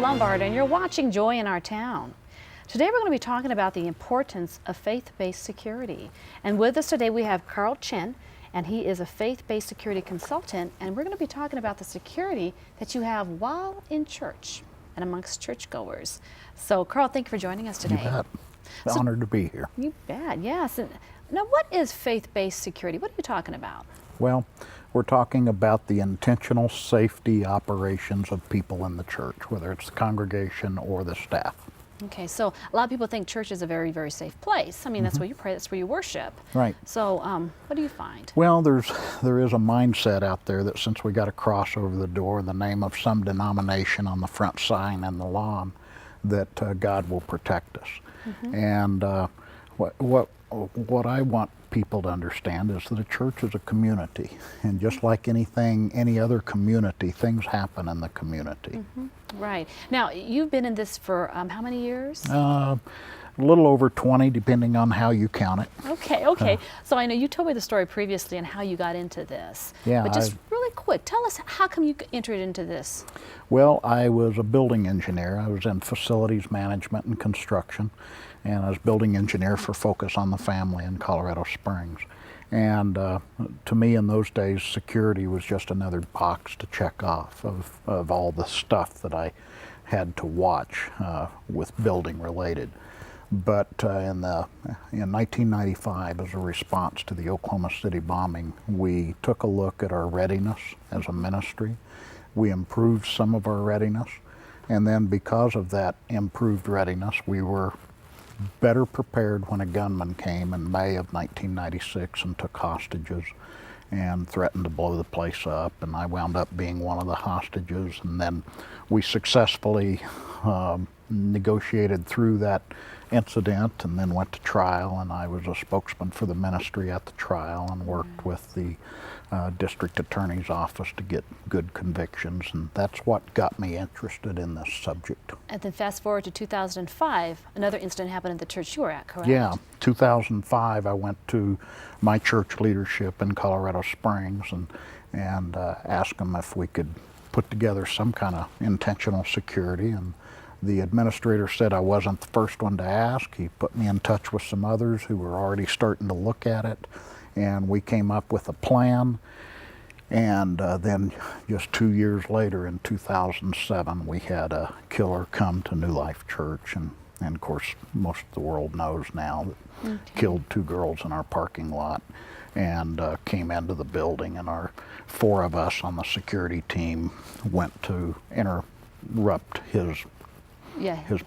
Lombard, and you're watching Joy in Our Town. Today we're going to be talking about the importance of faith-based security. And with us today we have Chinn, and he is a faith-based security consultant, and we're going to be talking about the security that you have while in church and amongst churchgoers. So Carl, thank you for joining us today. You bet. Honored to be here. You bet, yes. And now what is faith-based security? What are you talking about? Well, we're talking about the intentional safety operations of people in the church, whether it's the congregation or the staff. Okay, so a lot of people think church is a very, very safe place. I mean, that's where you pray, that's where you worship. Right. So what do you find? Well, there is a mindset out there that since we got a cross over the door in the name of some denomination on the front sign and the lawn, that God will protect us. And what I want people to understand is that a church is a community, and just like any other community, things happen in the community. Right. Now, you've been in this for how many years? A little over 20, depending on how you count it. Okay. So I know you told me the story previously and how you got into this. Yeah. But just really quick, tell us, how come you entered into this? Well, I was a building engineer. I was in facilities management and construction, and I was building engineer for Focus on the Family in Colorado Springs. And to me in those days, security was just another box to check off of all the stuff that I had to watch with building related. But in 1995, as a response to the Oklahoma City bombing, we took a look at our readiness as a ministry. We improved some of our readiness, and then because of that improved readiness, we were better prepared when a gunman came in May of 1996 and took hostages and threatened to blow the place up, and I wound up being one of the hostages. And then we successfully negotiated through that incident and then went to trial, and I was a spokesman for the ministry at the trial and worked with the district attorney's office to get good convictions, and that's what got me interested in this subject. And then fast forward to 2005, another incident happened at the church you were at, correct? Yeah, 2005 I went to my church leadership in Colorado Springs and asked them if we could put together some kind of intentional security, and the administrator said I wasn't the first one to ask. He put me in touch with some others who were already starting to look at it, and we came up with a plan. And then just 2 years later, in 2007, we had a killer come to New Life Church, and of course most of the world knows now that killed 2 girls in our parking lot and came into the building, and our 4 of us on the security team went to interrupt his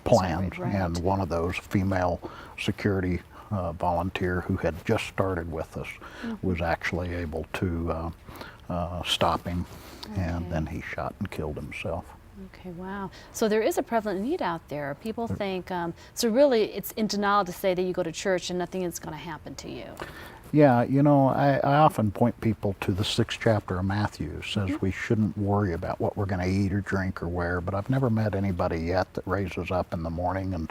plans. Right. And one of those, female security volunteer who had just started with us, was actually able to stop him, and then he shot and killed himself. Okay, wow. So there is a prevalent need out there. People think, so really it's in denial to say that you go to church and nothing is going to happen to you. Yeah, you know, I often point people to the 6th chapter of Matthew. It says we shouldn't worry about what we're going to eat or drink or wear, but I've never met anybody yet that raises up in the morning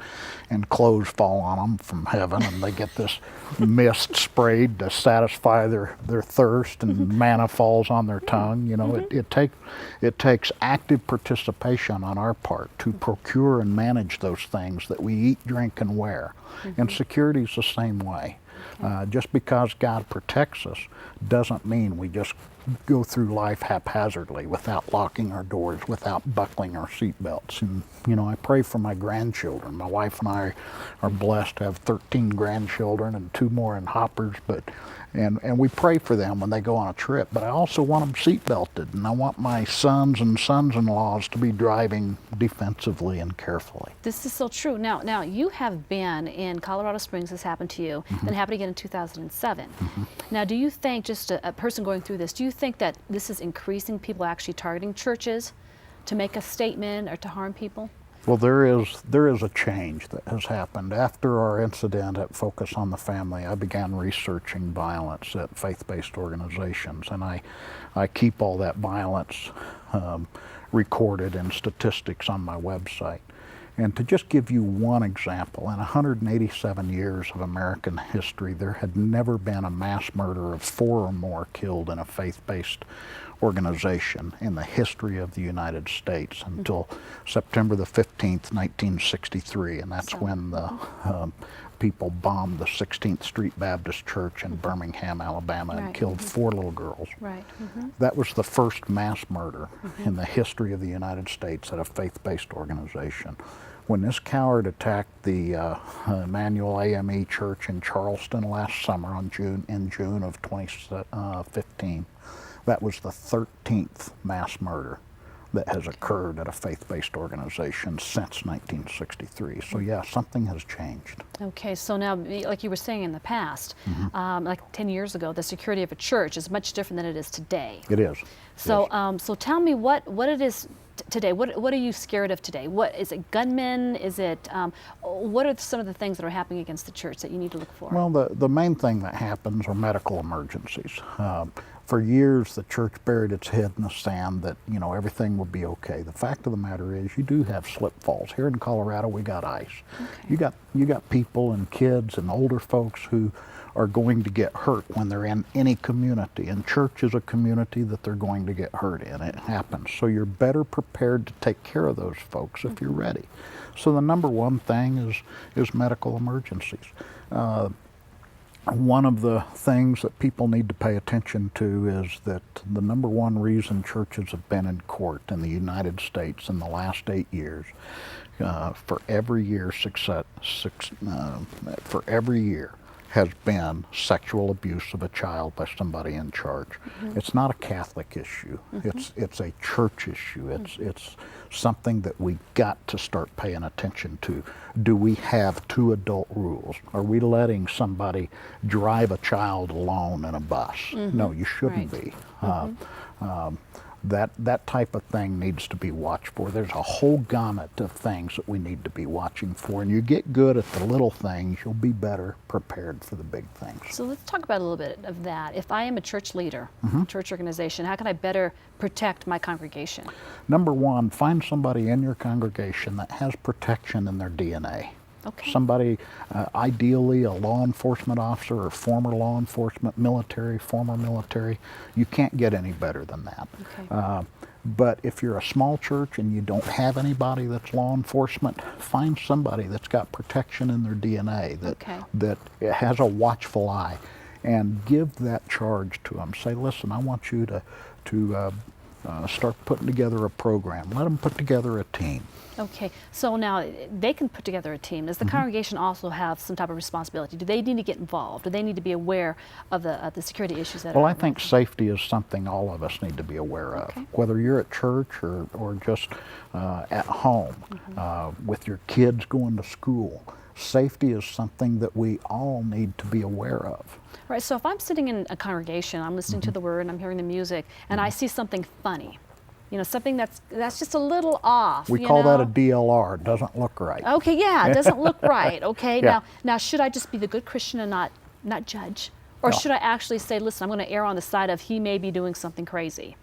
and clothes fall on them from heaven, and they get this mist sprayed to satisfy their thirst, and manna falls on their tongue. You know, it takes active participation on our part to procure and manage those things that we eat, drink, and wear. And security is the same way. Just because God protects us doesn't mean we just go through life haphazardly without locking our doors, without buckling our seatbelts. And you know, I pray for my grandchildren. My wife and I are blessed to have 13 grandchildren and 2 more in hoppers, and we pray for them when they go on a trip. But I also want them seatbelted, and I want my sons and sons-in-laws to be driving defensively and carefully. This is so true. Now you have been in Colorado Springs. This happened to you, then happened again in 2007. Now, do you think, just a person going through this, do you think that this is increasing people actually targeting churches to make a statement or to harm people? Well, there is a change that has happened. After our incident at Focus on the Family, I began researching violence at faith-based organizations, and I keep all that violence recorded in statistics on my website. And to just give you one example, in 187 years of American history, there had never been a mass murder of 4 or more killed in a faith-based organization in the history of the United States until September the 15th, 1963, and that's when the people bombed the 16th Street Baptist Church in Birmingham, Alabama, and killed 4 little girls. Right. That was the first mass murder in the history of the United States at a faith-based organization. When this coward attacked the Emmanuel AME Church in Charleston last summer in June of 2015, that was the 13th mass murder that has occurred at a faith-based organization since 1963. So yeah, something has changed. Okay, so now, like you were saying in the past, like 10 years ago, the security of a church is much different than it is today. It is. So, so tell me what it is today. What are you scared of today? What is it? Gunmen? Is it? What are some of the things that are happening against the church that you need to look for? Well, the main thing that happens are medical emergencies. For years, the church buried its head in the sand that, you know, everything will be okay. The fact of the matter is, you do have slip falls. Here in Colorado, we got ice. Okay. You got people and kids and older folks who are going to get hurt when they're in any community, and church is a community that they're going to get hurt in. It happens. So you're better prepared to take care of those folks if you're ready. So the number one thing is medical emergencies. One of the things that people need to pay attention to is that the number one reason churches have been in court in the United States in the last 8 years, for every year has been sexual abuse of a child by somebody in charge. It's not a Catholic issue. It's a church issue. It's something that we got to start paying attention to. Do we have 2 adult rules? Are we letting somebody drive a child alone in a bus? No, you shouldn't be. That type of thing needs to be watched for. There's a whole gamut of things that we need to be watching for, and you get good at the little things, you'll be better prepared for the big things. So let's talk about a little bit of that. If I am a church leader, church organization, how can I better protect my congregation? Number one, find somebody in your congregation that has protection in their DNA. Okay. Somebody, ideally a law enforcement officer or former law enforcement, military, former military. You can't get any better than that. Okay. But if you're a small church and you don't have anybody that's law enforcement, find somebody that's got protection in their DNA, that has a watchful eye, and give that charge to them. Say, listen, I want you to start putting together a program. Let them put together a team. Okay, so now they can put together a team. Does the congregation also have some type of responsibility? Do they need to get involved? Do they need to be aware of the security issues that are? Well, I think safety is something all of us need to be aware of. Okay. Whether you're at church or just at home, with your kids going to school, safety is something that we all need to be aware of. Right, so if I'm sitting in a congregation, I'm listening to the word, and I'm hearing the music, and I see something funny, you know, something that's just a little off. We call that a DLR. It doesn't look right. Okay, yeah, it doesn't look right. Okay, Yeah. now should I just be the good Christian and not judge, or should I actually say, listen, I'm going to err on the side of he may be doing something crazy?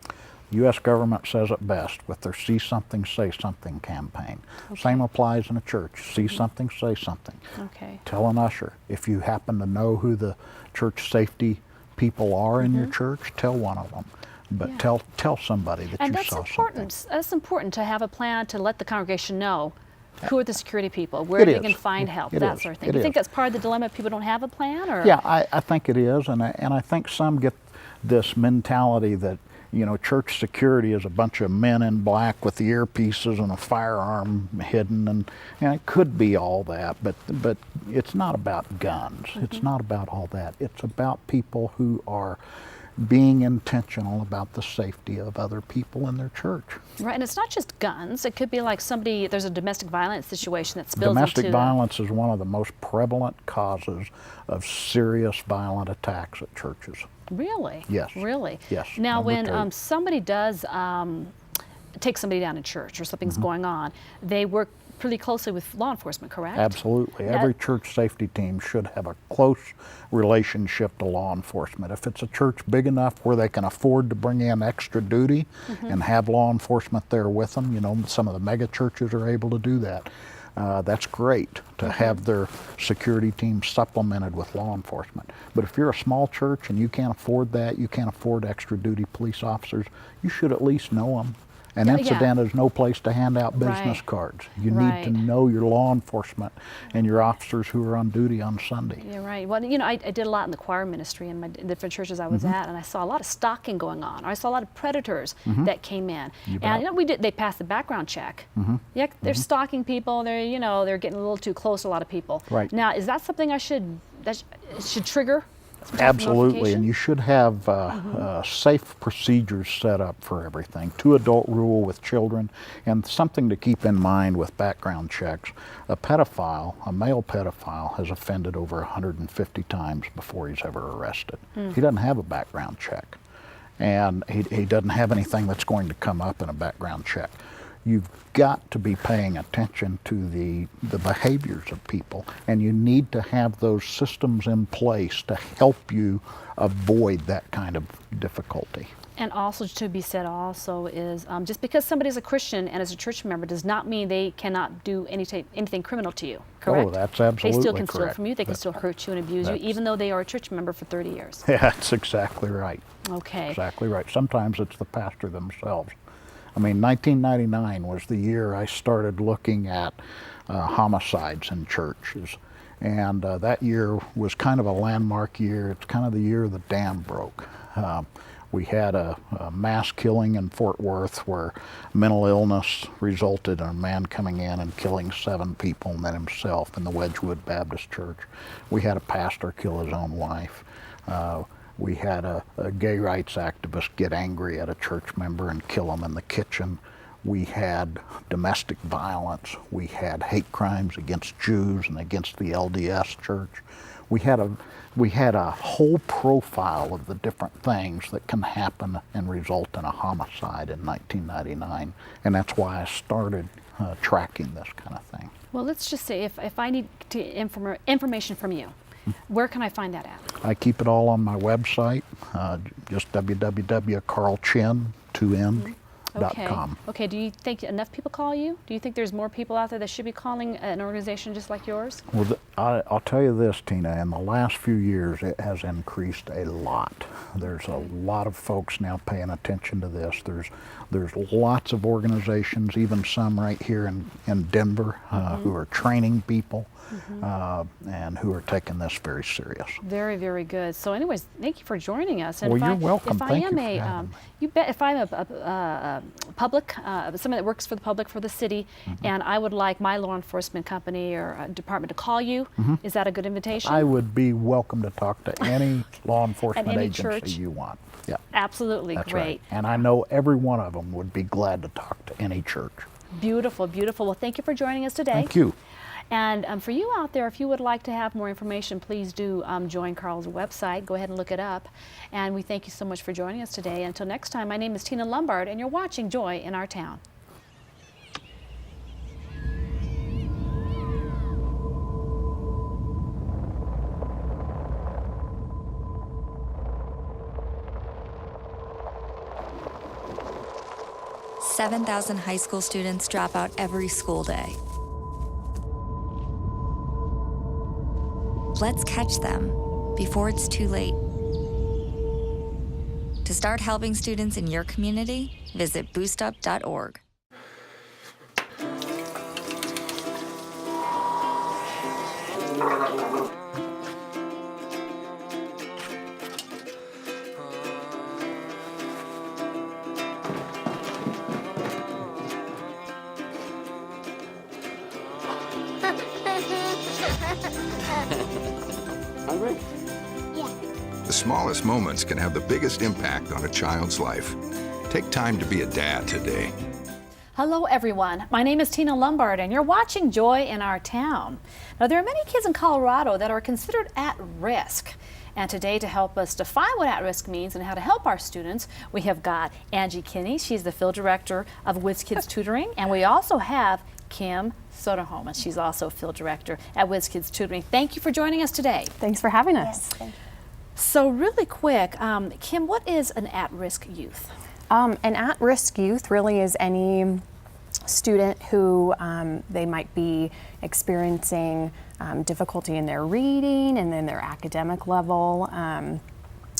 U.S. government says it best with their See Something, Say Something campaign. Same applies in a church. See something, say something. Okay. Tell an usher. If you happen to know who the church safety people are in your church, tell one of them. But tell somebody that And you that's saw important. something. That's important to have a plan to let the congregation know who are the security people, where they can find help, that sort of thing. Do you think that's part of the dilemma? People don't have a plan, or? Yeah, I think it is, and I think some get this mentality that, you know, church security is a bunch of men in black with the earpieces and a firearm hidden, and it could be all that, but it's not about guns. It's not about all that. It's about people who are being intentional about the safety of other people in their church. Right, and it's not just guns. It could be like there's a domestic violence situation that spills Domestic into violence is one of the most prevalent causes of serious violent attacks at churches. Really? Yes. Really? Yes. Now, Number two. when somebody does take somebody down in church or something's going on, they work pretty closely with law enforcement, correct? Absolutely. Every church safety team should have a close relationship to law enforcement. If it's a church big enough where they can afford to bring in extra duty and have law enforcement there with them, you know, some of the mega churches are able to do that. that's great to have their security team supplemented with law enforcement. But if you're a small church and you can't afford that, you can't afford extra duty police officers, you should at least know them. An incident is no place to hand out business cards. You need to know your law enforcement and your officers who are on duty on Sunday. Yeah, right. Well, you know, I did a lot in the choir ministry in my different churches I was at, and I saw a lot of stalking going on. Or I saw a lot of predators that came in. And you know, they passed the background check. Yeah, they're stalking people. They're, you know, they're getting a little too close to a lot of people. Right. Now, is that something that should trigger? Absolutely, and you should have safe procedures set up for everything. 2-adult rule with children, and something to keep in mind with background checks. A pedophile, a male pedophile, has offended over 150 times before he's ever arrested. He doesn't have a background check, and he doesn't have anything that's going to come up in a background check. You've got to be paying attention to the behaviors of people, and you need to have those systems in place to help you avoid that kind of difficulty. And also to be said also is just because somebody's a Christian and is a church member does not mean they cannot do anything criminal to you, correct? Oh, that's absolutely correct. They still can steal from you, they can still hurt you and abuse you, even though they are a church member for 30 years. Yeah, that's exactly right. Okay. Exactly right. Sometimes it's the pastor themselves. I mean, 1999 was the year I started looking at homicides in churches. And that year was kind of a landmark year. It's kind of the year the dam broke. We had a mass killing in Fort Worth where mental illness resulted in a man coming in and killing 7 people and then himself in the Wedgwood Baptist Church. We had a pastor kill his own wife. We had a gay rights activist get angry at a church member and kill him in the kitchen. We had domestic violence. We had hate crimes against Jews and against the LDS church. We had a whole profile of the different things that can happen and result in a homicide in 1999, and that's why I started tracking this kind of thing. Well, let's just say if I need information from you, where can I find that at? I keep it all on my website, just www.carlchinn.com. Okay, do you think enough people call you? Do you think there's more people out there that should be calling an organization just like yours? Well, I'll tell you this, Tina, in the last few years it has increased a lot. There's a lot of folks now paying attention to this. There's lots of organizations, even some right here in Denver, who are training people and who are taking this very serious. Very, very good. So anyways, thank you for joining us. And well, you're welcome. Thank you for having me. You bet, if I'm a public, someone that works for the public for the city, and I would like my law enforcement company or department to call you, is that a good invitation? I would be welcome to talk to any law enforcement any agency church? you want. Yeah. Absolutely. That's great. Right. And I know every one of them would be glad to talk to any church. Beautiful, beautiful. Well, thank you for joining us today. Thank you. And for you out there, if you would like to have more information, please do join Carl's website. Go ahead and look it up. And we thank you so much for joining us today. Until next time, my name is Tina Lombard, and you're watching Joy in Our Town. "7,000 high school students drop out every school day. Let's catch them before it's too late. To start helping students in your community, visit boostup.org. Hungry? Yeah. The smallest moments can have the biggest impact on a child's life. Take time to be a dad today. Hello everyone, my name is Tina Lombard and you're watching Joy in Our Town. Now there are many kids in Colorado that are considered at risk. And today to help us define what at risk means and how to help our students, we have got Angie Kinney. She's the field director of Whiz Kids Tutoring. And we also have Kim Solderhol, and she's also field director at Whiz Kids Tutoring. Thank you for joining us today. Thanks for having us. Yes. So really quick, Kim, what is an at-risk youth? An at-risk youth really is any student who they might be experiencing difficulty in their reading and then their academic level.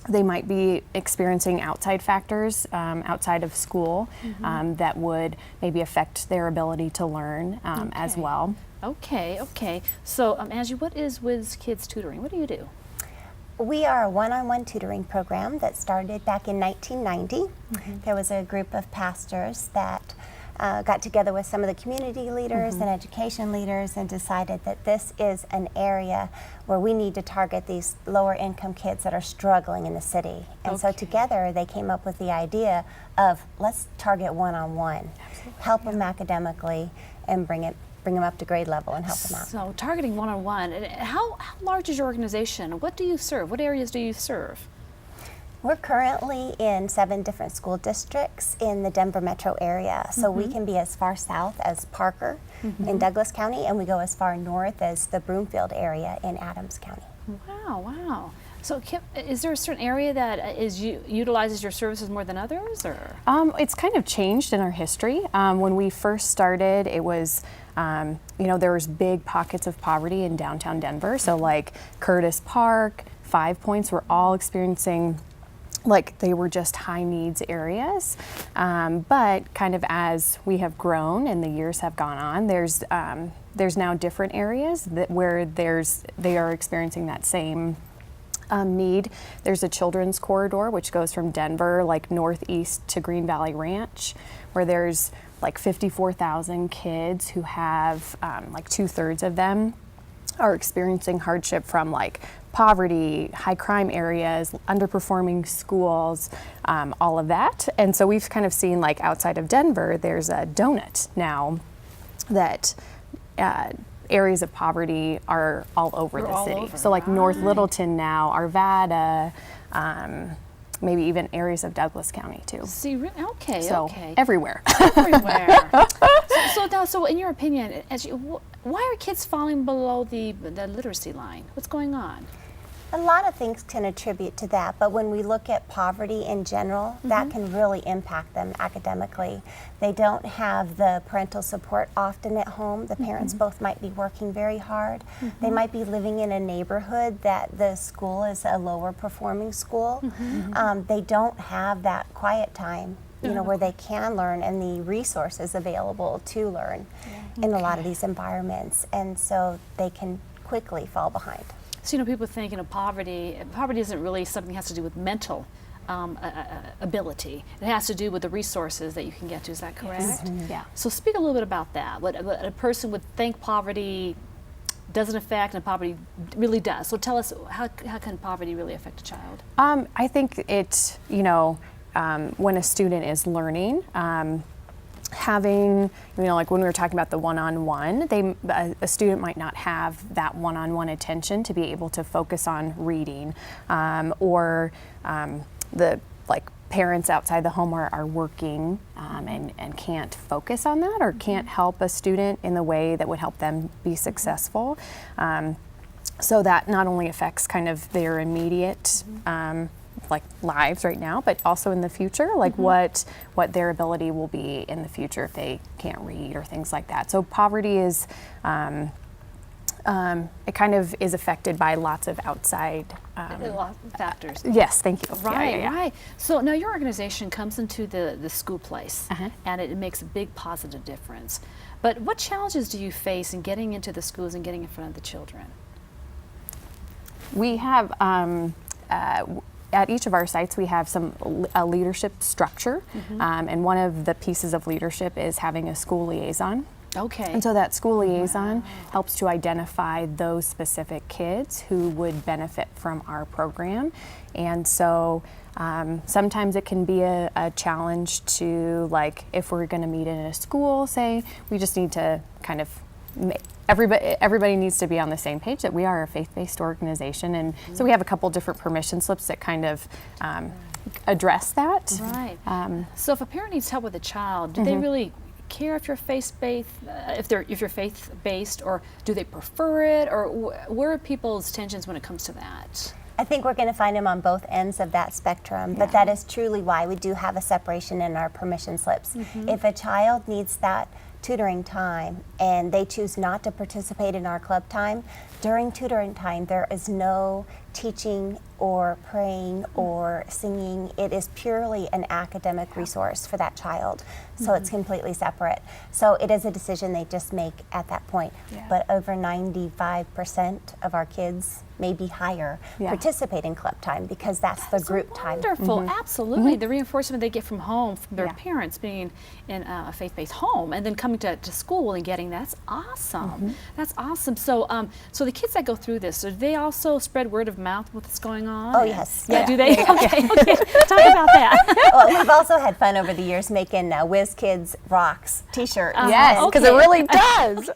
They might be experiencing outside factors outside of school that would maybe affect their ability to learn as well. Okay, okay. So Angie, what is Whiz Kids Tutoring? What do you do? We are a one-on-one tutoring program that started back in 1990. There was a group of pastors that got together with some of the community leaders and education leaders and decided that this is an area where we need to target these lower income kids that are struggling in the city. And so together they came up with the idea of let's target one-on-one, help them academically and bring them up to grade level and help them out. So targeting one-on-one, how large is your organization? What do you serve? What areas do you serve? We're currently in 7 different school districts in the Denver metro area. So we can be as far south as Parker in Douglas County, and we go as far north as the Broomfield area in Adams County. Wow, wow. So is there a certain area that utilizes your services more than others, or? It's kind of changed in our history. When we first started, it was, there was big pockets of poverty in downtown Denver. So like Curtis Park, 5 Points were all experiencing, like they were just high needs areas. But kind of as we have grown and the years have gone on, there's now different areas where they are experiencing that same need. There's a children's corridor which goes from Denver like northeast to Green Valley Ranch, where there's like 54,000 kids who have like 2/3 of them are experiencing hardship from like poverty, high crime areas, underperforming schools, all of that. And so we've kind of seen like outside of Denver, there's a donut now that areas of poverty are all over the city. So like North Littleton now, Arvada, maybe even areas of Douglas County too. See, okay, so okay. Everywhere. Everywhere. So in your opinion, why are kids falling below the literacy line? What's going on? A lot of things can attribute to that, but when we look at poverty in general, that can really impact them academically. They don't have the parental support often at home. The parents both might be working very hard. They might be living in a neighborhood that the school is a lower performing school. They don't have that quiet time, where they can learn and the resources available to learn in a lot of these environments, and so they can quickly fall behind. So, people think, poverty isn't really something that has to do with mental ability. It has to do with the resources that you can get to. Is that correct? Yes. Yeah. So speak a little bit about that. What a person would think poverty doesn't affect, and poverty really does. So tell us, how can poverty really affect a child? I think it's, when a student is learning, having, like when we were talking about the one-on-one, a student might not have that one-on-one attention to be able to focus on reading, or the parents outside the home are working and can't focus on that, or can't help a student in the way that would help them be successful. So that not only affects kind of their immediate lives right now, but also in the future, what their ability will be in the future if they can't read or things like that. So poverty is, it kind of is affected by lots of outside factors. Yes, thank you. Right, yeah. right. So now your organization comes into the school place, and it makes a big positive difference. But what challenges do you face in getting into the schools and getting in front of the children? We have, at each of our sites, we have a leadership structure, and one of the pieces of leadership is having a school liaison. Okay. And so that school liaison helps to identify those specific kids who would benefit from our program. And so sometimes it can be a challenge to, if we're going to meet in a school, say, we just need to kind of everybody needs to be on the same page that we are a faith-based organization, and so we have a couple different permission slips that kind of address that. Right. So if a parent needs help with a child, do they really care if you're faith-based, if you're faith-based, or do they prefer it, or where are people's tensions when it comes to that? I think we're going to find them on both ends of that spectrum, but that is truly why we do have a separation in our permission slips. If a child needs that tutoring time and they choose not to participate in our club time, during tutoring time there is no teaching or praying or singing. It is purely an academic resource for that child. So it's completely separate. So it is a decision they just make at that point. But over 95% of our kids, maybe higher, participate in club time because that's the group time. Wonderful, absolutely. The reinforcement they get from home, from their parents being in a faith-based home and then coming to school and getting that's awesome. That's awesome. So so the kids that go through this, do they also spread word of mouth with what's going on? Oh, yes. Yeah, do they? Okay, talk about that. Well, we've also had fun over the years making Whiz Kids Rocks t-shirts. Yes, because it really does.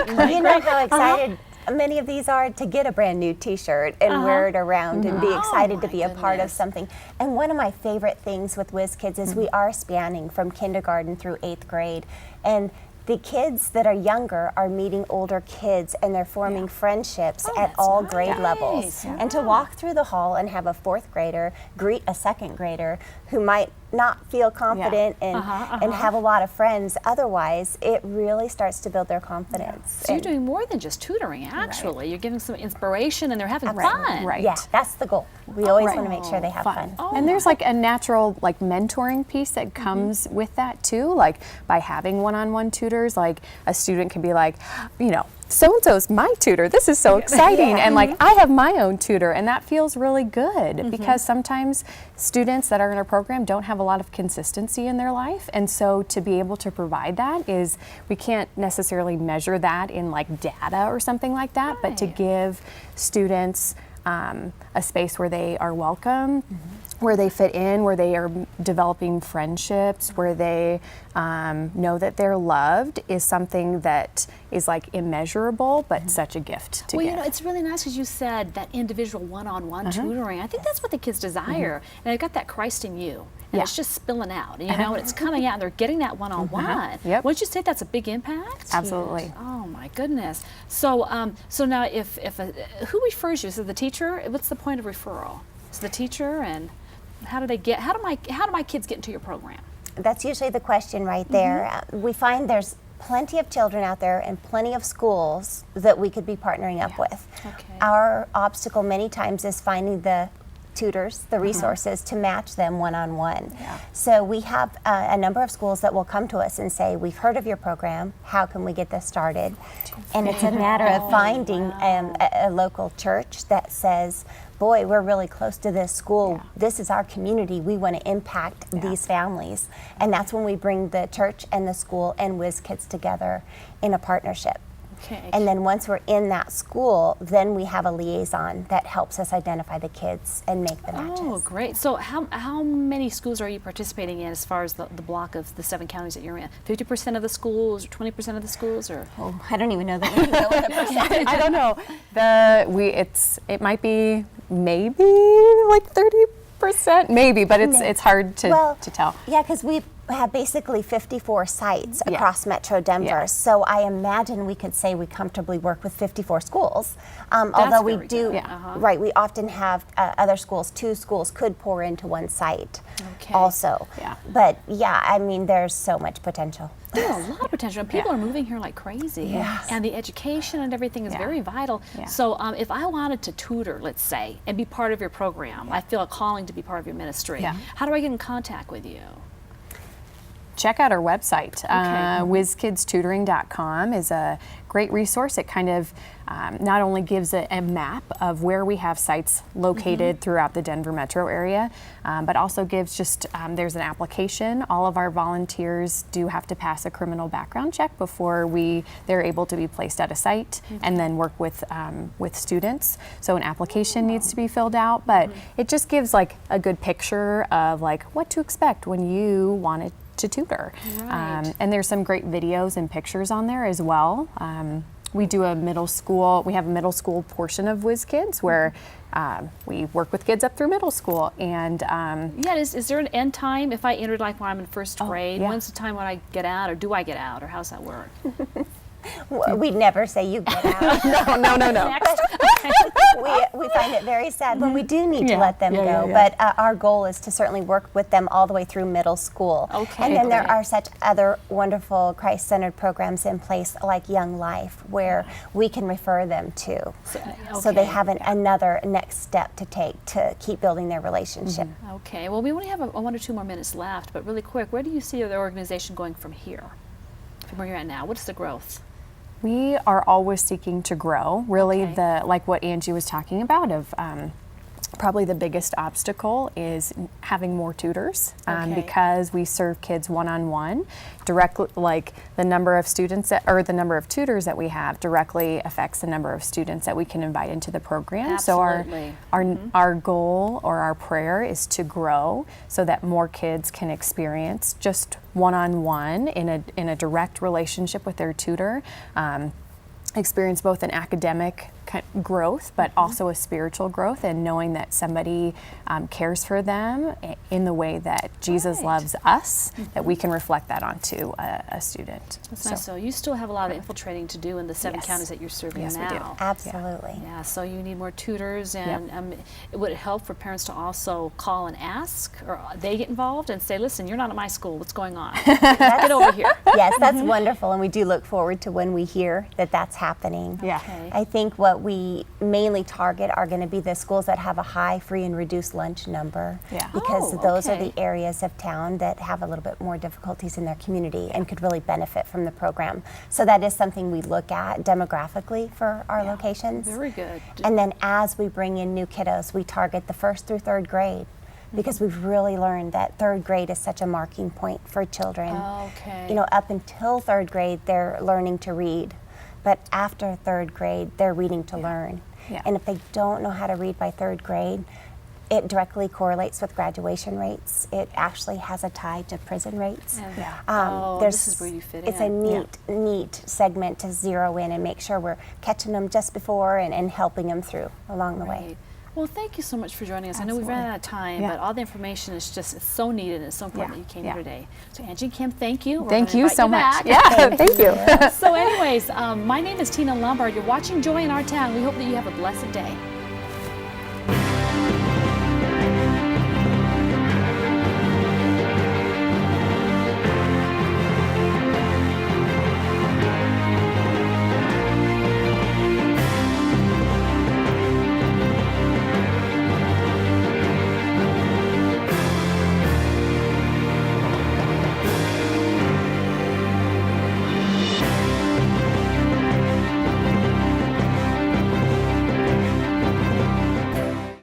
You know how excited many of these are to get a brand new t-shirt and wear it around and be excited to be a part of something. And one of my favorite things with Whiz Kids is we are spanning from kindergarten through 8th grade. And the kids that are younger are meeting older kids and they're forming friendships at all grade levels. And to walk through the hall and have a 4th grader greet a 2nd grader who might not feel confident and have a lot of friends otherwise, it really starts to build their confidence. So you're doing more than just tutoring, actually. You're giving some inspiration and they're having fun. Right. Yeah, that's the goal. We always want to make sure they have fun. And there's like a natural like mentoring piece that comes with that too. Like by having one-on-one tutors, like a student can be like, you know, so-and-so's my tutor. This is so exciting. And like I have my own tutor and that feels really good because sometimes students that are in our program don't have a lot of consistency in their life. And so to be able to provide that is, we can't necessarily measure that in like data or something like that, but to give students a space where they are welcome, where they fit in, where they are developing friendships, where they know that they're loved is something that is like immeasurable, but such a gift to Well, give. you know, it's really nice because you said that individual one-on-one tutoring. I think that's what the kids desire. And they've got that Christ in you. And it's just spilling out, you know, and it's coming out and they're getting that one-on-one. Wouldn't you say that's a big impact? Absolutely. Oh my goodness. So so now if who refers you? Is it the teacher? What's the point of referral? Is the teacher, and how do my kids get into your program? That's usually the question right there. We find there's plenty of children out there and plenty of schools that we could be partnering up with. Our obstacle many times is finding the tutors, the resources to match them one-on-one. So we have a number of schools that will come to us and say, we've heard of your program, how can we get this started? And it's a matter of finding a local church that says, boy, we're really close to this school. This is our community. We want to impact these families. And that's when we bring the church and the school and Whiz Kids together in a partnership. And then once we're in that school, then we have a liaison that helps us identify the kids and make the matches. Oh, great. So how many schools are you participating in as far as the block of the 7 counties that you're in? 50% of the schools, or 20% of the schools, or? Oh, I don't even know that we can go with a percentage. I don't know. It might be maybe like 30%, maybe, but it's hard to tell. Yeah, because we have basically 54 sites across Metro Denver. So I imagine we could say we comfortably work with 54 schools. Although we do, right, we often have other schools. 2 schools could pour into one site also. But yeah, I mean, there's so much potential. There's a lot of potential. And people are moving here like crazy. And the education and everything is very vital. So if I wanted to tutor, let's say, and be part of your program, I feel a calling to be part of your ministry. How do I get in contact with you? Check out our website. WhizKidsTutoring.com is a great resource. It kind of not only gives a map of where we have sites located throughout the Denver metro area, but also gives just, there's an application. All of our volunteers do have to pass a criminal background check before they're able to be placed at a site and then work with students. So an application needs to be filled out, but it just gives like a good picture of like what to expect when you want to tutor. And there's some great videos and pictures on there as well. We do we have a middle school portion of Whiz Kids where we work with kids up through middle school. And is there an end time if I entered like when I'm in 1st grade? When's the time when I get out, or do I get out, or how's that work? We'd never say you get out. No. Next. we find it very sad when we do need to Yeah. let them Yeah, go. yeah, yeah. But our goal is to certainly work with them all the way through middle school. Okay, And then there great. are such other wonderful Christ-centered programs in place, like Young Life, where we can refer them to. So they okay. have another next step to take to keep building their relationship. Okay, well, we only have 1 or 2 more minutes left, but really quick, where do you see the organization going from here? From where you're at now, what's the growth? We are always seeking to grow. Really, Okay. like what Angie was talking about, of probably the biggest obstacle is having more tutors, Okay. because we serve kids one-on-one. Directly, like the number of students or the number of tutors that we have directly affects the number of students that we can invite into the program. Absolutely. So our goal or our prayer is to grow so that more kids can experience just one-on-one in a direct relationship with their tutor. Experience both an academic growth, but also a spiritual growth, and knowing that somebody cares for them in the way that Jesus Right. loves us, that we can reflect that onto a student. That's nice. So you still have a lot of infiltrating to do in the 7 Yes. counties that you're serving Yes, we now. do. Absolutely. Yeah, so you need more tutors, and would it help for parents to also call and ask, or they get involved and say, listen, you're not at my school, what's going on? Get over here. Yes, that's wonderful, and we do look forward to when we hear that that's happening. Yeah. Okay. I think what we mainly target are going to be the schools that have a high free and reduced lunch number, Yeah. because Oh, those are okay. the areas of town that have a little bit more difficulties in their community and could really benefit from the program. So that is something we look at demographically for our locations. Very good. And then as we bring in new kiddos, we target the 1st through 3rd grade, because we've really learned that 3rd grade is such a marking point for children. Okay. You know, up until 3rd grade, they're learning to read, but after 3rd grade, they're reading to learn. Yeah. And if they don't know how to read by 3rd grade, it directly correlates with graduation rates. It actually has a tie to prison rates. Yeah. Oh, this is where you fit it's in. a neat segment to zero in and make sure we're catching them just before and helping them through along the way. Great. Well, thank you so much for joining us. I know we've run out of time, Yeah. but all the information is just it's so needed and it's so important Yeah. that you came Yeah. here today. So Angie, Kim, thank you. We're Thank gonna you invite so back. much. Yeah, thank you. So anyways, my name is Tina Lombard. You're watching Joy in Our Town. We hope that you have a blessed day.